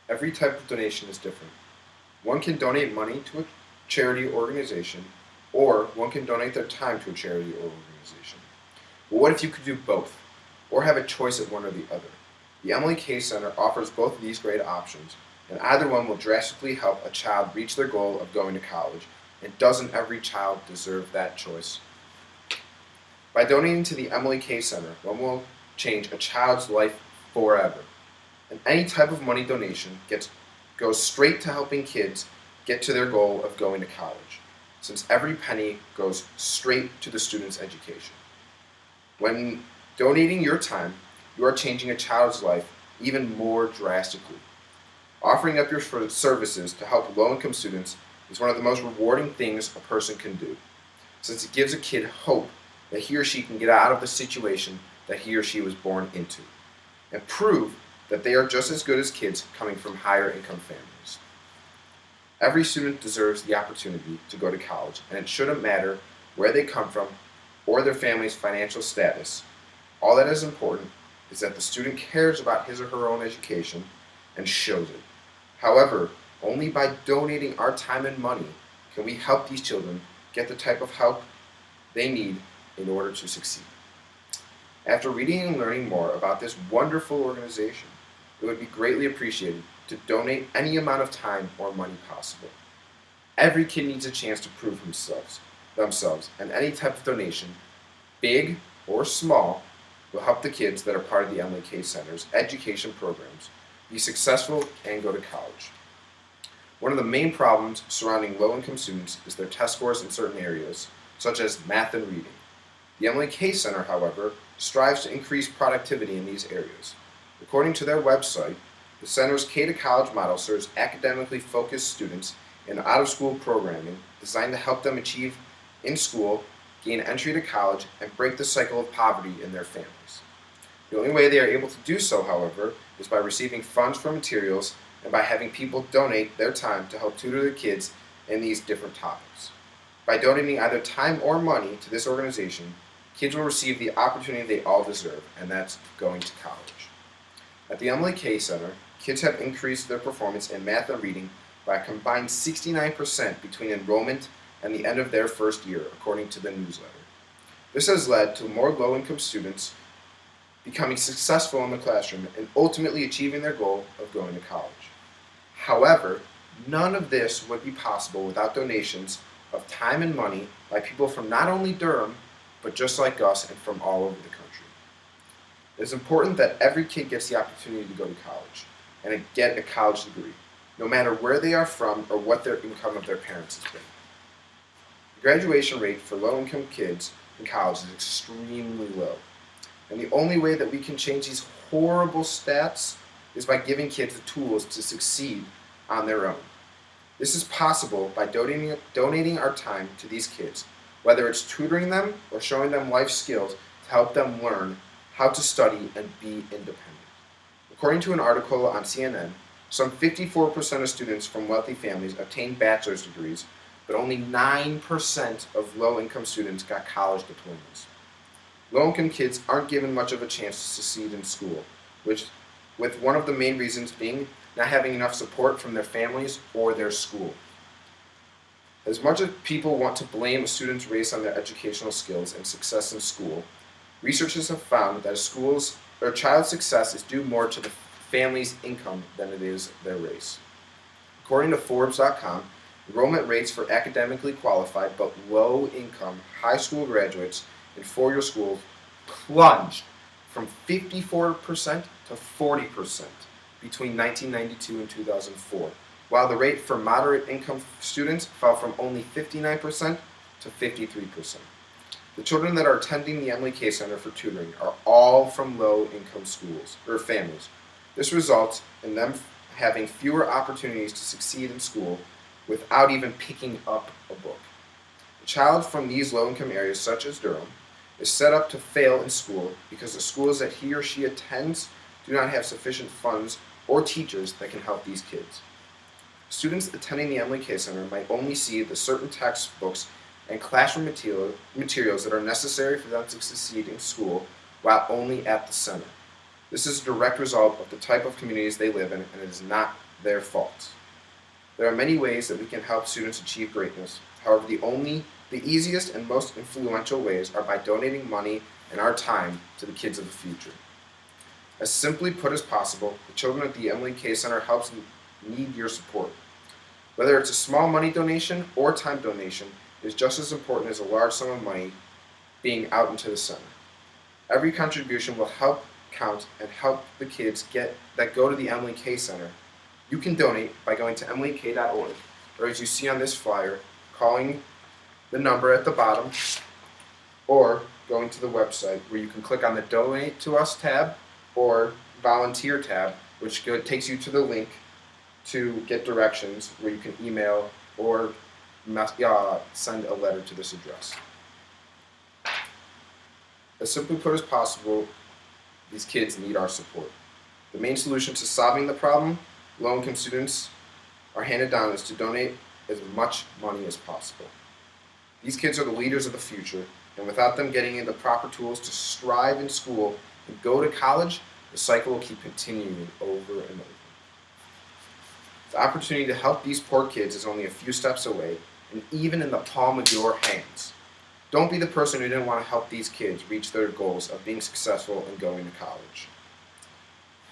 Every type of donation is different. One can donate money to a charity or organization, or one can donate their time to a charity or organization. But what if you could do both, or have a choice of one or the other? The Emily K Center offers both of these great options, and either one will drastically help a child reach their goal of going to college. And doesn't every child deserve that choice? By donating to the Emily K Center, one will change a child's life forever. And any type of money donation goes straight to helping kids get to their goal of going to college, since every penny goes straight to the student's education. When donating your time, you are changing a child's life even more drastically. Offering up your services to help low-income students is one of the most rewarding things a person can do, since it gives a kid hope that he or she can get out of the situation that he or she was born into, and prove that they are just as good as kids coming from higher income families. Every student deserves the opportunity to go to college, and it shouldn't matter where they come from or their family's financial status. All that is important is that the student cares about his or her own education and shows it. However, only by donating our time and money can we help these children get the type of help they need in order to succeed. After reading and learning more about this wonderful organization, it would be greatly appreciated to donate any amount of time or money possible. Every kid needs a chance to prove themselves, and any type of donation, big or small, will help the kids that are part of the Emily K Center's education programs be successful and go to college. One of the main problems surrounding low-income students is their test scores in certain areas, such as math and reading. The Emily K Center, however, strives to increase productivity in these areas. According to their website, the center's K-to-College model serves academically focused students in out-of-school programming designed to help them achieve in school, gain entry to college, and break the cycle of poverty in their families. The only way they are able to do so, however, is by receiving funds for materials and by having people donate their time to help tutor their kids in these different topics. By donating either time or money to this organization, kids will receive the opportunity they all deserve, and that's going to college. At the Emily K Center, kids have increased their performance in math and reading by a combined 69% between enrollment and the end of their first year, according to the newsletter. This has led to more low-income students becoming successful in the classroom and ultimately achieving their goal of going to college. However, none of this would be possible without donations of time and money by people from not only Durham, but just like us and from all over the country. It is important that every kid gets the opportunity to go to college and get a college degree, no matter where they are from or what their income of their parents has been. The graduation rate for low-income kids in college is extremely low, and the only way that we can change these horrible stats is by giving kids the tools to succeed on their own. This is possible by donating our time to these kids, whether it's tutoring them or showing them life skills to help them learn how to study and be independent. According to an article on CNN, some 54% of students from wealthy families obtain bachelor's degrees, but only 9% of low-income students got college diplomas. Low-income kids aren't given much of a chance to succeed in school, with one of the main reasons being not having enough support from their families or their school. As much as people want to blame a student's race on their educational skills and success in school, researchers have found that a child's success is due more to the family's income than it is their race. According to Forbes.com, enrollment rates for academically qualified but low-income high school graduates in four-year schools plunged from 54% to 40% between 1992 and 2004, while the rate for moderate-income students fell from only 59% to 53%. The children that are attending the Emily K Center for tutoring are all from low-income schools or families. This results in them having fewer opportunities to succeed in school without even picking up a book. A child from these low-income areas, such as Durham, is set up to fail in school because the schools that he or she attends do not have sufficient funds or teachers that can help these kids. Students attending the Emily K Center might only see the certain textbooks and classroom materials that are necessary for them to succeed in school while only at the center. This is a direct result of the type of communities they live in, and it is not their fault. There are many ways that we can help students achieve greatness. However, the easiest and most influential ways are by donating money and our time to the kids of the future. As simply put as possible, the children at the Emily K Center helps need your support. Whether it's a small money donation or time donation, it is just as important as a large sum of money being out into the center. Every contribution will help count and help the kids that go to the Emily K Center. You can donate by going to emilyk.org, or as you see on this flyer, calling the number at the bottom, or going to the website where you can click on the Donate to Us tab or Volunteer tab, which takes you to the link to get directions where you can email or send a letter to this address. As simply put as possible, these kids need our support. The main solution to solving the problem low-income students are handed down is to donate as much money as possible. These kids are the leaders of the future, and without them getting the proper tools to strive in school and go to college, the cycle will keep continuing over and over. The opportunity to help these poor kids is only a few steps away, and even in the palm of your hands. Don't be the person who didn't want to help these kids reach their goals of being successful and going to college.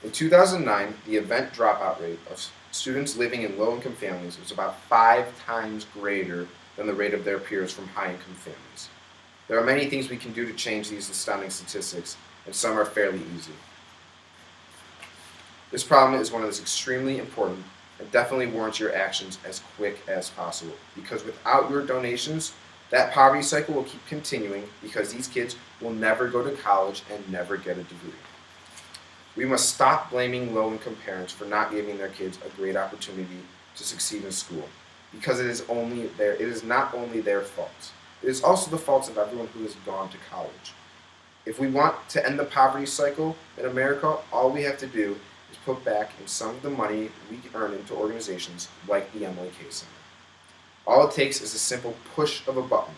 In 2009, the event dropout rate of students living in low-income families was about 5 times greater than the rate of their peers from high-income families. There are many things we can do to change these astounding statistics, and some are fairly easy. This problem is one that is extremely important and definitely warrants your actions as quick as possible, because without your donations, that poverty cycle will keep continuing because these kids will never go to college and never get a degree. We must stop blaming low-income parents for not giving their kids a great opportunity to succeed in school, because it is not only their fault. It is also the fault of everyone who has gone to college. If we want to end the poverty cycle in America, all we have to do is put back in some of the money we earn into organizations like the Emily K Center. All it takes is a simple push of a button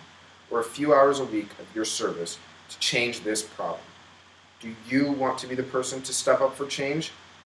or a few hours a week of your service to change this problem. Do you want to be the person to step up for change?